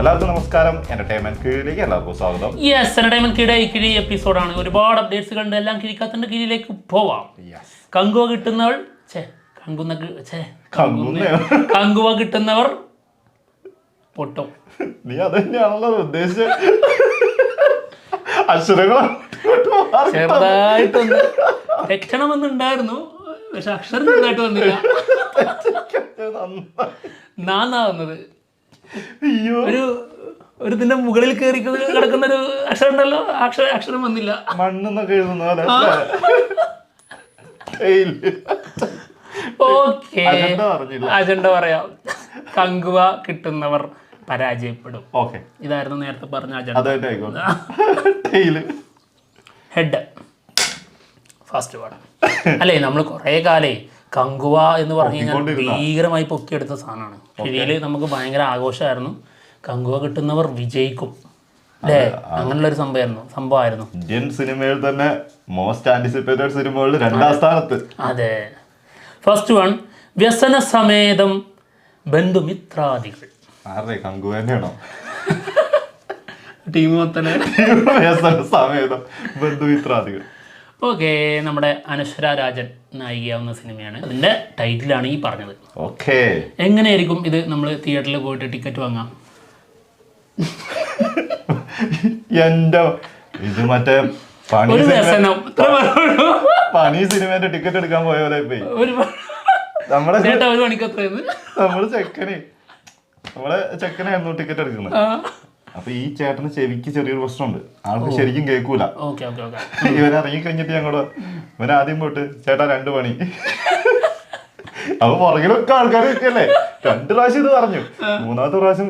എല്ലാവർക്കും നമസ്കാരം. എന്റർടൈൻമെന്റ് കീഴിലേക്ക് എല്ലാവർക്കും സ്വാഗതം. യെസ്, എന്റർടൈൻമെന്റ് കിഴി എപ്പിസോഡാണ്. ഒരുപാട് അപ്ഡേറ്റ്സുകളുണ്ട്. എല്ലാം കിഴിക്കാത്തന്റെ കീഴിലേക്ക് പോവാം. കങ്കുവ കിട്ടുന്നവൾ കങ്കുവ കിട്ടുന്നവർ പൊട്ടും. നീ അത് തന്നെയാണല്ലോ ഉദ്ദേശിച്ചത്. അക്ഷരങ്ങൾ ചെറുതായിട്ടൊന്ന് തെറ്റണമെന്നുണ്ടായിരുന്നു, പക്ഷെ അക്ഷരം ചെറുതായിട്ട് വന്നില്ല. നാന്നാ വന്നത്. ഒരു ഇതിന്റെ മുകളിൽ കയറി കിടക്കുന്ന ഒരു അക്ഷരം ഉണ്ടല്ലോ, അക്ഷരം വന്നില്ല. മണ്ണെന്നൊക്കെ എഴുതുന്ന പോലെ. ഓക്കെ, അജണ്ട പറയാം. കങ്കുവ കിട്ടുന്നവർ പരാജയപ്പെടും. ഓക്കെ, ഇതായിരുന്നു നേരത്തെ പറഞ്ഞ അജണ്ട. ഹെഡ് ഫസ്റ്റ് വേർഡ് അല്ലേ? നമ്മൾ കുറെ കാലേ കങ്കുവ എന്ന് പറഞ്ഞു കഴിഞ്ഞാൽ ഭീകരമായി പൊക്കിയെടുത്ത സാധനമാണ്. കിഴിയില് നമുക്ക് ഭയങ്കര ആഘോഷമായിരുന്നു. കങ്കുവ കിട്ടുന്നവർ വിജയിക്കും അല്ലേ? അങ്ങനെയുള്ളൊരു സംഭവമായിരുന്നു. ഇന്ത്യൻ സിനിമയിൽ തന്നെ മോസ്റ്റ് ആന്റിസിപ്പേറ്റഡ് സിനിമകളിൽ 2ാം സ്ഥാനത്ത്. അതെ. ഫസ്റ്റ് വൺ, വ്യസന സമേതം ബന്ധുമിത്രാദികൾ. ആരുടെ? കങ്കുവേന്റെയാണോ? ടീം മൊത്തം വ്യസന സമേതം ബന്ധുമിത്രാദികൾ. ഓക്കെ, നമ്മുടെ അനശ്വര രാജൻ നായികയാവുന്ന സിനിമയാണ്. അതിന്റെ ടൈറ്റിലാണ് ഈ പറഞ്ഞത്. ഓക്കെ, എങ്ങനെയായിരിക്കും ഇത്? നമ്മൾ തിയേറ്ററിൽ പോയിട്ട് ടിക്കറ്റ് വാങ്ങാം. എന്റെ ഇത് മറ്റേ പണി സിനിമേന്റെ ടിക്കറ്റ് എടുക്കാൻ പോയ പോലെ നമ്മള് ചെക്കനായിരുന്നു ടിക്കറ്റ് എടുക്കുന്നത്. അപ്പൊ ഈ ചേട്ടന് ചെവിക്ക് ചെറിയൊരു പ്രശ്നമുണ്ട്. ആൾക്ക് ശരിക്കും കേൾക്കൂല. ഇവൻ ഇറങ്ങി കഴിഞ്ഞിട്ട് ഞങ്ങള് ഇവൻ ആദ്യം പോയിട്ട് ചേട്ടാ 2 പണി. അപ്പൊ പുറകിലൊക്കെ ആൾക്കാർ വെക്കല്ലേ. 2 പ്രാവശ്യം ഇത് പറഞ്ഞു. 3ാമത്തെ പ്രാവശ്യം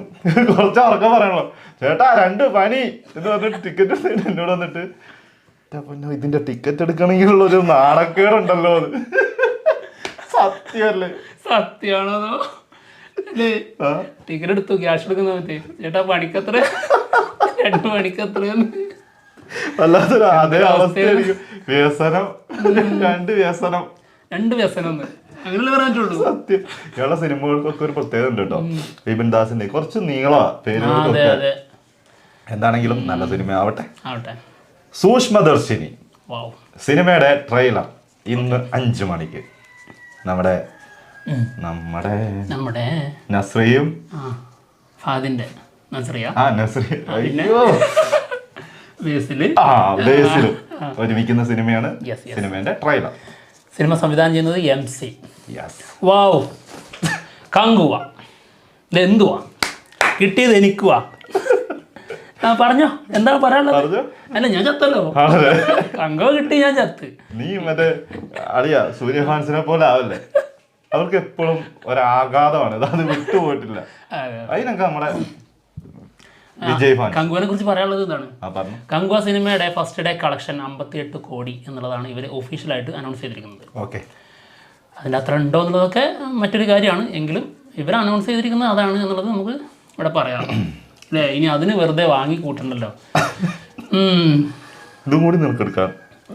കുറച്ച് ഉറക്കം പറയണല്ലോ. ചേട്ടാ 2 പണി എന്ന് പറഞ്ഞിട്ട് ടിക്കറ്റ് എടുത്തിട്ട് എന്നോട് വന്നിട്ട് ഇതിന്റെ ടിക്കറ്റ് എടുക്കണമെങ്കിലുള്ള ഒരു നാണക്കേടുണ്ടല്ലോ. അത് സത്യമല്ലേ? സത്യമാണോ? ടിക്കറ്റ് എടുത്തു, ക്യാഷ് എടുക്കുന്ന ചേട്ടാ പണിക്കത്ര 2 പണിക്കത്ര അല്ലാത്തൊരു അതേ അവസ്ഥയായിരിക്കും. വ്യസനം, 2 വ്യസനം അങ്ങനെ പറഞ്ഞിട്ടുള്ളൂ. സത്യം. ഇയാളുടെ സിനിമകൾക്കൊക്കെ ഒരു പ്രത്യേകത ഉണ്ട് കേട്ടോ. വിപിൻ ദാസിന്റെ കുറച്ച് നീള പേരുകളൊക്കെ. എന്താണെങ്കിലും നല്ല സിനിമ ആവട്ടെ. സൂക്ഷ്മദർശിനി സിനിമയുടെ ട്രെയിലർ ഇന്ന് 5 മണിക്ക് നമ്മുടെ നസ്രിയും ബേസിലും ഒരുമിക്കുന്ന സിനിമയാണ്. സിനിമയുടെ ട്രെയിലർ. സിനിമ സംവിധാനം ചെയ്യുന്നത് MC. വാവ്, കങ്കുവ. ഇതെന്തുവാ കിട്ടിയത്? എനിക്കുവാ. പറഞ്ഞോ, എന്താ പറയാനുള്ളത്? അല്ല, ഞാൻ ചത്തല്ലോ. കങ്കുവ കിട്ടി, ഞാൻ ചത്ത്. നീ മറ്റേ അളിയ സൂര്യഫാൻസിനെ പോലെ ആവല്ലേ. അവർക്ക് എപ്പോഴും ഒരാഘാതമാണ്. അത് വിട്ടുപോയിട്ടില്ല. അതിനൊക്കെ നമ്മുടെ വിജയ് ഫാൻ. കങ്കുവിനെ കുറിച്ച് പറയാനുള്ളത് ഇതാണ്. കങ്കുവ സിനിമയുടെ ഫസ്റ്റ് ഡേ കളക്ഷൻ 58 കോടി എന്നുള്ളതാണ് ഇവർ ഒഫീഷ്യലായിട്ട് അനൗൺസ് ചെയ്തിരിക്കുന്നത്. ഓക്കെ, അതിൻ്റെ അത്ര ഉണ്ടോ എന്നുള്ളതൊക്കെ മറ്റൊരു കാര്യമാണ്. എങ്കിലും ഇവർ അനൗൺസ് ചെയ്തിരിക്കുന്നത് അതാണ് എന്നുള്ളത് നമുക്ക് ഇവിടെ പറയാം അല്ലേ? ഇനി അതിന് വെറുതെ വാങ്ങി കൂട്ടണ്ടല്ലോ. ഇതും കൂടി നിനക്കെടുക്കാൻ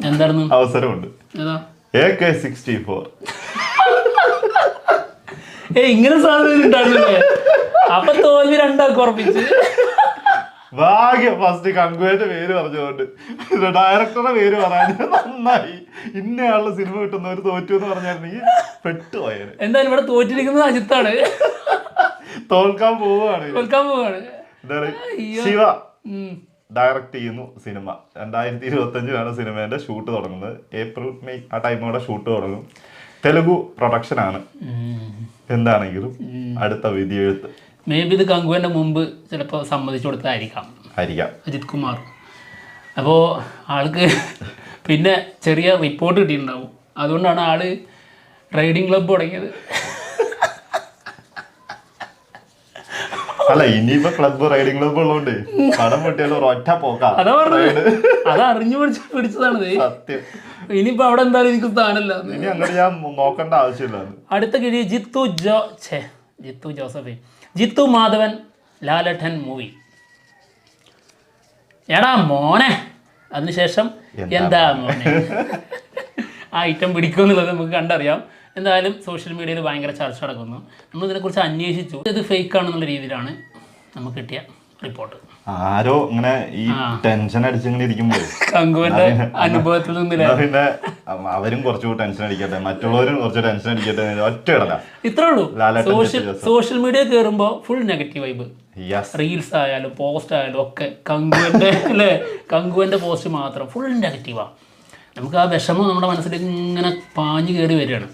എന്തായിരുന്നു അവസരമുണ്ട്. AK-64. ഇങ്ങനെ സാധനം ഉണ്ടായിരുന്നില്ലേ? അപ്പൊ തോൽവി 2 ഉറപ്പിച്ച്. ഭാഗ്യം ഫസ്റ്റ് കങ്കുവേന്റെ പേര് പറഞ്ഞുകൊണ്ട് ഡയറക്ടറുടെ പേര് പറയാൻ നന്നായി. ഇന്നയാളുടെ സിനിമ കിട്ടുന്നവര് തോറ്റു എന്ന് പറഞ്ഞായിരുന്നെങ്കിൽ പെട്ടുപോയത്. എന്തായാലും ഇവിടെ തോറ്റിരിക്കുന്നത് അജിത്താണ്. തോൽക്കാൻ പോവുകയാണ്. ശിവ ഡയറക്ട് ചെയ്യുന്നു സിനിമ. 2025 സിനിമേന്റെ ഷൂട്ട് തുടങ്ങുന്നത്. ഏപ്രിൽ മെയ് ആ ടൈമോടെ ഷൂട്ട് തുടങ്ങും. തെലുഗു പ്രൊഡക്ഷൻ ആണ്. എന്താണെങ്കിലും അടുത്ത വിധിയെഴുത്ത്. മേ ബി ഇത് കങ്കുവിന്റെ മുമ്പ് ചിലപ്പോൾ സമ്മതിച്ചു കൊടുത്തായിരിക്കാം അജിത് കുമാർ. അപ്പോൾ ആൾക്ക് പിന്നെ ചെറിയ റിപ്പോർട്ട് കിട്ടിയിട്ടുണ്ടാവും. അതുകൊണ്ടാണ് ആള് റൈഡിങ് ക്ലബ്ബ് തുടങ്ങിയത്. അല്ല, ഇനിയിപ്പോ ക്ലബ്ബ് റൈഡിങ് ക്ലബ്ബ് ഉള്ളതുകൊണ്ട് പടം പൊട്ടിയാലും ഒറ്റ പോക്കാം. അത് അറിഞ്ഞു പിടിച്ചതാണ് സത്യം. ഇനിയിപ്പോ അവിടെ എന്തായാലും എനിക്ക് സ്ഥാനമില്ല. ഇനി അങ്ങനെ ഞാൻ നോക്കേണ്ട ആവശ്യമില്ല. അടുത്ത കിഴി ജിത്തു മാധവൻ ലാലട്ടൻ മൂവി. എടാ മോനെ, അതിനുശേഷം എന്താ മോനെ ആ ഐറ്റം പിടിക്കുമെന്നുള്ളത് നമുക്ക് കണ്ടറിയാം. എന്തായാലും സോഷ്യൽ മീഡിയയിൽ ഭയങ്കര ചർച്ച നടക്കുന്നു. നമ്മളിതിനെക്കുറിച്ച് അന്വേഷിച്ചു. ഇത് ഫേക്ക് ആണെന്നുള്ള രീതിയിലാണ് നമുക്ക് കിട്ടിയ റിപ്പോർട്ട്. ആരോ ഇങ്ങനെ ഈ ടെൻഷൻ അടിച്ചിങ്ങനെ ഇരിക്കുമ്പോൾ കങ്കുവിന്റെ അനുഭവത്തിൽ നിന്നില്ല പിന്നെ അവരും കുറച്ചു ടെൻഷൻ അടിക്കട്ടെ, മറ്റുള്ളവരും കുറച്ച് ടെൻഷൻ അടിക്കട്ടെ, ഒറ്റ ഇടല ഇത്രേ ഉള്ളൂ. സോഷ്യൽ മീഡിയ കയറുമ്പോ ഫുൾ നെഗറ്റീവ് വൈബ്. റീൽസ് ആയാലും പോസ്റ്റ് ആയാലും ഒക്കെ കങ്കുവിന്റെ അല്ലേ, കങ്കുവിന്റെ പോസ്റ്റ് മാത്രം ഫുൾ നെഗറ്റീവാ. നമുക്ക് ആ വിഷമം നമ്മുടെ മനസ്സിലേക്ക് ഇങ്ങനെ പാഞ്ഞു കയറി വരികയാണ്.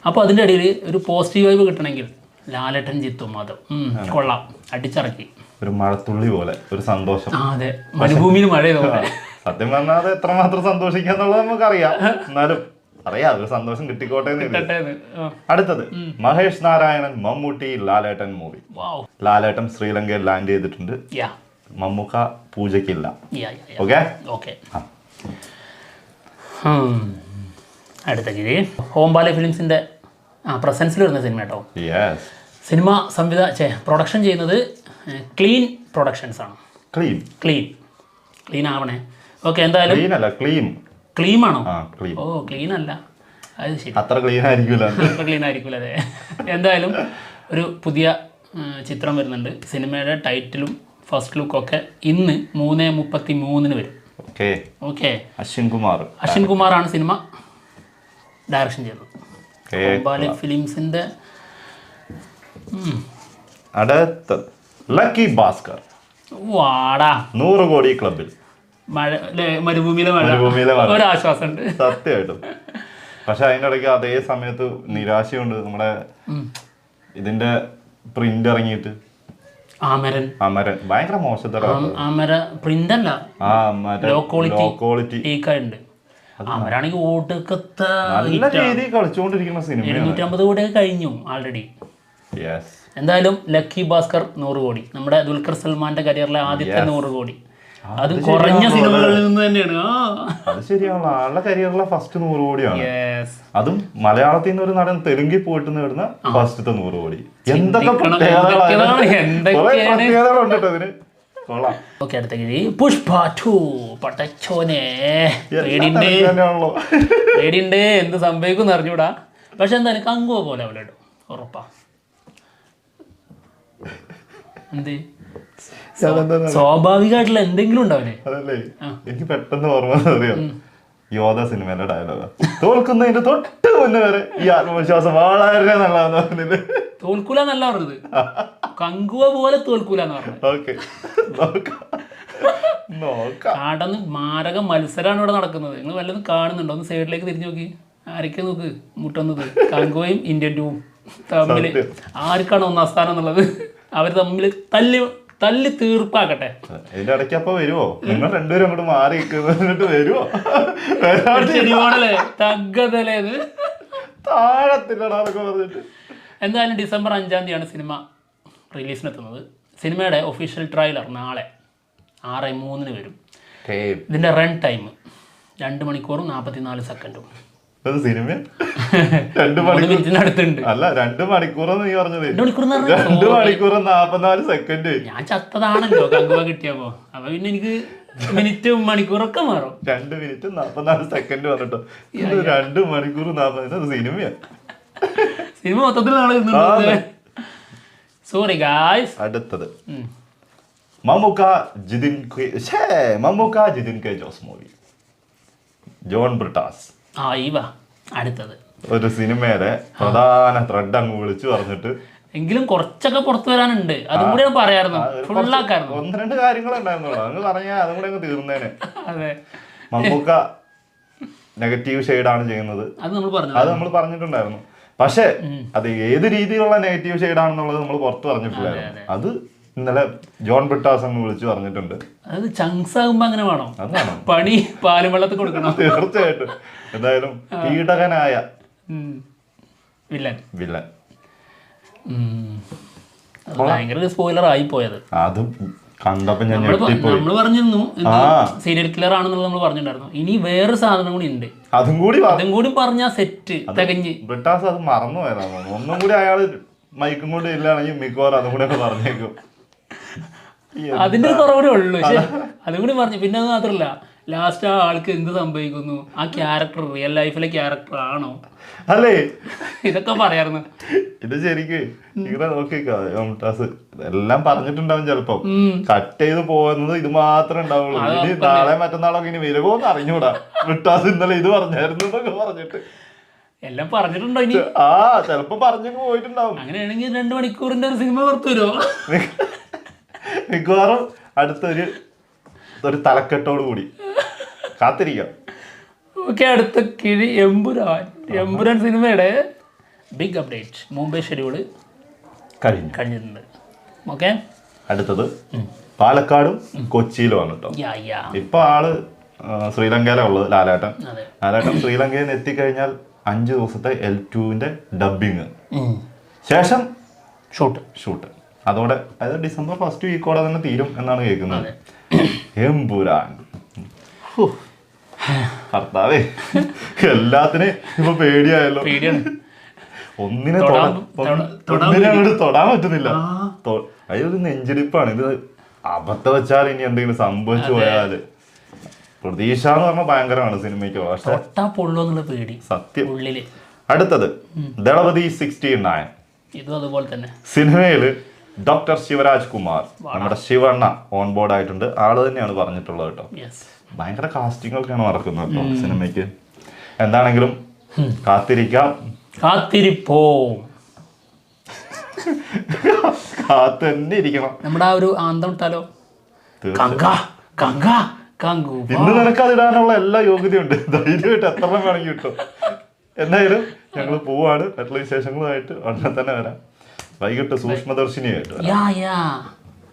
അപ്പോൾ അതിൻ്റെ ഇടയിൽ ഒരു പോസിറ്റീവ് വൈബ് കിട്ടണമെങ്കിൽ ലാലേട്ടൻ ജിത്തും മതം കൊള്ളാം, അടിച്ചിറക്കി. ഒരു മഴത്തുള്ളി പോലെ ഒരു സന്തോഷം. അതെ, മരുഭൂമിയിൽ മഴ പോലെ. സത്യം പറഞ്ഞാൽ അത് എത്രമാത്രം സന്തോഷിക്കാന്നുള്ളത് നമുക്കറിയാം, എന്നാലും അറിയാം ഒരു സന്തോഷം കിട്ടിക്കോട്ടെ. അടുത്തത് മഹേഷ് നാരായണൻ മമ്മൂട്ടി ലാലേട്ടൻ മൂവി. ലാലേട്ടൻ ശ്രീലങ്കയിൽ ലാൻഡ് ചെയ്തിട്ടുണ്ട്, മമ്മൂക്ക പൂജയ്ക്കില്ല. ഓക്കെ. അടുത്ത ഗിരി ഹോംബാലെ ഫിലിംസിന്റെ പ്രസൻസിൽ വരുന്ന സിനിമ കേട്ടോ. സിനിമ പ്രൊഡക്ഷൻ ചെയ്യുന്നത് ക്ലീൻ പ്രൊഡക്ഷൻസ് ആണ്. ക്ലീൻ ആവണേ. ഓക്കെ, എന്തായാലും ക്ലീൻ ആണോ? ഓ, ക്ലീൻ അല്ല, അത് ശരി, അത്ര ക്ലീൻ ആയിരിക്കില്ല. അതെ, എന്തായാലും ഒരു പുതിയ ചിത്രം വരുന്നുണ്ട്. സിനിമയുടെ ടൈറ്റിലും ഫസ്റ്റ് ലുക്കൊക്കെ ഇന്ന് 3:33 വരും. ഓക്കെ, അശ്വിൻ കുമാറാണ് സിനിമ ഡയറക്ഷൻ ചെയ്തത്. ഹോംബാലെ ഫിലിംസിന്റെ അടുത്ത ലക്കി ഭാസ്കർ. വാടാ 100 കോടി ക്ലബിൽ. മരുഭൂമിയിലെ മഴ ഒരാശ്വാസമുണ്ട് സത്യമായിട്ടും. പക്ഷെ അതിൻ്റെ ഇടയ്ക്ക് അതേ സമയത്ത് നിരാശയുണ്ട്. നമ്മുടെ ഇതിന്റെ പ്രിന്റ് ഇറങ്ങിയിട്ട് അമരൻ ഭയങ്കര മോശത്തരം. പ്രിന്റ് അല്ല, ലോ ക്വാളിറ്റി ലീക്കായിട്ടുണ്ട്. അമരാണെങ്കിൽ ഓട്ടൊക്കത്തെ നല്ല രീതിയിൽ കളിച്ചുകൊണ്ടിരിക്കുന്ന സിനിമ. 250 കോടിയൊക്കെ കഴിഞ്ഞു ആൾറെഡി. എന്തായാലും ലക്കി ഭാസ്കർ 100 കോടി, നമ്മുടെ ദുൽഖർ സൽമാന്റെ കരിയറിലെ ആദ്യത്തെ 100 കോടി. അത് കുറഞ്ഞ സിനിമകളിൽ നിന്ന് തന്നെയാണ്. അത് ശരിയാണല്ലോ, ആളുടെ കരിയറിലെ ഫസ്റ്റ് 100 കോടിയാണ്. അതും മലയാളത്തിൽ നിന്ന് ഒരു നടൻ തെലുങ്കിൽ പോയിട്ട് നേടുന്ന ഫസ്റ്റത്തെ 100 കോടി. എന്തൊക്കെ പ്രത്യേകതകളുണ്ട് അതിന്. ഓക്കെ, അടുത്ത ഗിരി പുഷ്പ 2. പടച്ചോനെ, പേടിയുണ്ട് എന്ത് സംഭവിക്കും അറിഞ്ഞൂടാ. പക്ഷെ എന്തായാലും കങ്കുവ പോലെ അവലെ ഇടും, ഉറപ്പാ. എന്ത് സ്വാഭാവികമായിട്ടുള്ള എന്തെങ്കിലും ഉണ്ടാവില്ലേ? അതല്ലേ എനിക്ക് പെട്ടെന്ന് ഓർമ്മ അറിയാം, യോധ സിനിമയിലെ ഡയലോഗ്, തോൽക്കുന്നതിന്റെ തൊട്ട് മുന്നേ വരെ ഈ ആത്മവിശ്വാസം വളരെ നല്ലതാന്ന് പറഞ്ഞില്ലേ. തോൽക്കൂലെന്നല്ല പറഞ്ഞത്, കങ്കുവ പോലെ തോൽക്കൂലെന്ന് പറഞ്ഞത്. കാടന്ന് മാരക മത്സരമാണ് ഇവിടെ നടക്കുന്നത്. നിങ്ങൾ വല്ലതും കാണുന്നുണ്ടോ? ഒന്ന് സൈഡിലേക്ക് തിരിഞ്ഞു നോക്കി, ആരൊക്കെ നോക്ക് മുട്ടുന്നത്. കങ്കുവയും ഇന്ത്യൻ ടൂവും തമ്മിൽ ആർക്കാണ് 1ാം സ്ഥാനം എന്നുള്ളത് അവർ തമ്മിൽ തല്ലി തീർപ്പാക്കട്ടെ. ഇതിന്റെ ഇടയ്ക്ക് അപ്പൊ വരുവോ? നിങ്ങൾ രണ്ടുപേരും അങ്ങോട്ട് മാറി വരുവോ? തగ్గതലേത് താഴത്തില്ലടാന്നൊക്കെ പറഞ്ഞിട്ട്. എന്തായാലും ഡിസംബർ 5-ാം തീയതിയാണ് സിനിമ റിലീസിനെത്തുന്നത്. സിനിമയുടെ ഒഫീഷ്യൽ ട്രെയിലർ നാളെ 6:03 വരും. ഇതിന്റെ റൺ ടൈം 2 മണിക്കൂറും 44 സെക്കൻഡും. സിനിമ 2 മിനിറ്റിനടുത്തുണ്ട്. അല്ല, 2 മണിക്കൂറെന്ന് നീ പറഞ്ഞത്. 2 മണിക്കൂർ 44 സെക്കൻഡ്. ഞാൻ ചത്തതാണല്ലോ കങ്കുവ കിട്ടിയപ്പോ. അപ്പൊ പിന്നെ എനിക്ക് മിനിറ്റും മണിക്കൂറൊക്കെ മാറും. 2 മിനിറ്റ് 44 സെക്കൻഡ് വന്നിട്ടോ. 2 മണിക്കൂർ 40 സിനിമയാണ്. സിനിമ മൊത്തത്തിൽ സോറി ഗായ്സ്. അടുത്തത് മമ്മൂക്ക ജിതിൻ കെ ജോസ് മൂവി. ജോൺ ബ്രിട്ടാസ്. അടുത്തത് ഒരു സിനിമയുടെ പ്രധാന ത്രെഡ് അങ്ങ് വിളിച്ചു പറഞ്ഞിട്ട് എങ്കിലും കുറച്ചൊക്കെ പുറത്തു വരാനുണ്ട്. അതും കൂടെ പറയാറുണ്ട്, ഫുള്ളാക്കായിരുന്നു. 1-2 കാര്യങ്ങളുണ്ടായിരുന്നുള്ളൂ, അങ്ങ് പറഞ്ഞാൽ അതും കൂടെ അങ്ങ് തീർന്നേനെ. മമ്മൂക്ക നെഗറ്റീവ് ഷെയ്ഡാണ് ചെയ്യുന്നത്, അത് നമ്മൾ പറഞ്ഞിട്ടുണ്ടായിരുന്നു. പക്ഷെ അത് ഏത് രീതിയിലുള്ള നെഗറ്റീവ് ഷെയ്ഡാണെന്നുള്ളത് നമ്മൾ പുറത്ത് പറഞ്ഞിട്ടില്ലായിരുന്നു. അത് ഇന്നലെ ജോൺ ബ്രിട്ടാസ് അങ്ങ് വിളിച്ചു പറഞ്ഞിട്ടുണ്ട്. അത് ചങ്സ് ആകുമ്പോ അങ്ങനെ വേണോ? അതാണ് പണി, പാലും വെള്ളത്തിൽ കൊടുക്കണം. തീർച്ചയായിട്ടും. എന്തായാലും പീഡകനായ വില്ലൻ ഭയങ്കര സ്പോയിലർ ആയി പോയത്. അതും കണ്ടപ്പോ ഞാൻ നമ്മള് പറഞ്ഞിരുന്നു സീരിയൽ കില്ലർ ആണെന്നുള്ളത് നമ്മൾ പറഞ്ഞിട്ടുണ്ടായിരുന്നു. ഇനി വേറെ സാധനം കൂടി ഉണ്ട്, അതും കൂടി പറഞ്ഞാ സെറ്റ് തികഞ്ഞ്. ബ്രിട്ടാസ് അത് മറന്നു പോയതാണ്. ഒന്നും കൂടി അയാള് മൈക്കും കൊണ്ട് ഇല്ലാണെങ്കിൽ മിക്കവാറും അതും കൂടെ പറഞ്ഞേക്കും. അതിന്റെ കുറവേ ഉള്ളൂ. പക്ഷെ അതും കൂടി പറഞ്ഞു. പിന്നെ അത് മാത്രല്ല, ലാസ്റ്റ് ആ ആൾക്ക് എന്ത് സംഭവിക്കുന്നു, ആ ക്യാരക്ടർ റിയൽ ലൈഫിലെ ക്യാരക്ടർ ആണോ, അല്ലേ ഇതൊക്കെ പറയായിരുന്നു. ഇത് ശരിക്ക് ഇങ്ങനെ നോക്കിക്കാ മുംതാസ് എല്ലാം പറഞ്ഞിട്ടുണ്ടാവും ചിലപ്പോ. കട്ട് ചെയ്ത് പോകുന്നത് ഇത് മാത്രമേ ഉണ്ടാവുള്ളൂ. ഇനി നാളെ മറ്റന്നാളൊക്കെ ഇനി വരുമോന്ന് അറിഞ്ഞൂടാ. മുംതാസ് ഇന്നലെ ഇത് പറഞ്ഞായിരുന്നു എന്നൊക്കെ പറഞ്ഞിട്ട് എല്ലാം പറഞ്ഞിട്ടുണ്ടോ ഇനി? ആ ചിലപ്പോ പറഞ്ഞു പോയിട്ടുണ്ടാവും. അങ്ങനെയാണെങ്കിൽ 2 മണിക്കൂറിന്റെ ഒരു സിനിമ പുറത്തു വരുമോ? മിക്കവാറും അടുത്തൊരു തലക്കെട്ടോട് കൂടി കാത്തിരിക്കാം. ഓക്കെ, അടുത്ത കിഴി എമ്പുരാൻ സിനിമയുടെ ബിഗ് അപ്ഡേറ്റ്. മുംബൈ ഷെഡ്യൂള് കഴിഞ്ഞിട്ടുണ്ട്. ഓക്കെ, അടുത്തത് പാലക്കാടും കൊച്ചിയിലുമാണ് കേട്ടോ. ഇപ്പൊ ആള് ശ്രീലങ്കയിലാണ് ഉള്ളത്. ലാലേട്ടൻ ശ്രീലങ്കയിൽ നിന്ന് എത്തിക്കഴിഞ്ഞാൽ 5 ദിവസത്തെ L2-ന്റെ ഡബിങ് ശേഷം ഷൂട്ട് അതോടെ അതായത് ഡിസംബർ 1st വീക്കോടെ തന്നെ തീരും എന്നാണ് കേൾക്കുന്നത്. എമ്പുരാൻ ഭർത്താവേ എല്ലാത്തിനും ഇപ്പൊ പേടിയായല്ലോ. ഒന്നിനെ അങ്ങോട്ട് തൊടാൻ പറ്റുന്നില്ല. അതൊരു നെഞ്ചിടിപ്പാണ്. ഇത് അബദ്ധം വെച്ചാൽ ഇനി എന്തെങ്കിലും സംഭവിച്ചു പോയാല് പ്രതീക്ഷ എന്ന് പറഞ്ഞാൽ ഭയങ്കരമാണ് സിനിമയ്ക്ക്. പേടി സത്യം. അടുത്തത് ദളപതി 69. ഇതും അതുപോലെ തന്നെ സിനിമയില് ഡോക്ടർ ശിവരാജ് കുമാർ നമ്മുടെ ശിവണ്ണ ഓൺ ബോർഡ് ആയിട്ടുണ്ട്. ആള് തന്നെയാണ് പറഞ്ഞിട്ടുള്ളത് കേട്ടോ. ഭയങ്കര കാസ്റ്റിംഗ് ഒക്കെയാണ് നടക്കുന്നത് കേട്ടോ സിനിമയ്ക്ക്. എന്താണെങ്കിലും കാത്തന്നെ ഇരിക്കണം. നമ്മുടെ ആ ഒരു ആന്തം ഇട്ടാലോ, ഇന്ന് നിനക്ക് അതിടാനുള്ള എല്ലാ യോഗ്യതയുണ്ട്. ധൈര്യമായിട്ട് എത്ര വേണമെങ്കിൽ കിട്ടും. എന്തായാലും ഞങ്ങൾ പോവാണ്. മറ്റുള്ള വിശേഷങ്ങളുമായിട്ട് ഉടനെ തന്നെ വരാം. വൈകിട്ട് സൂക്ഷ്മദർശിനിയായിട്ട്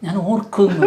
ഞാൻ ഓർക്കുന്നു.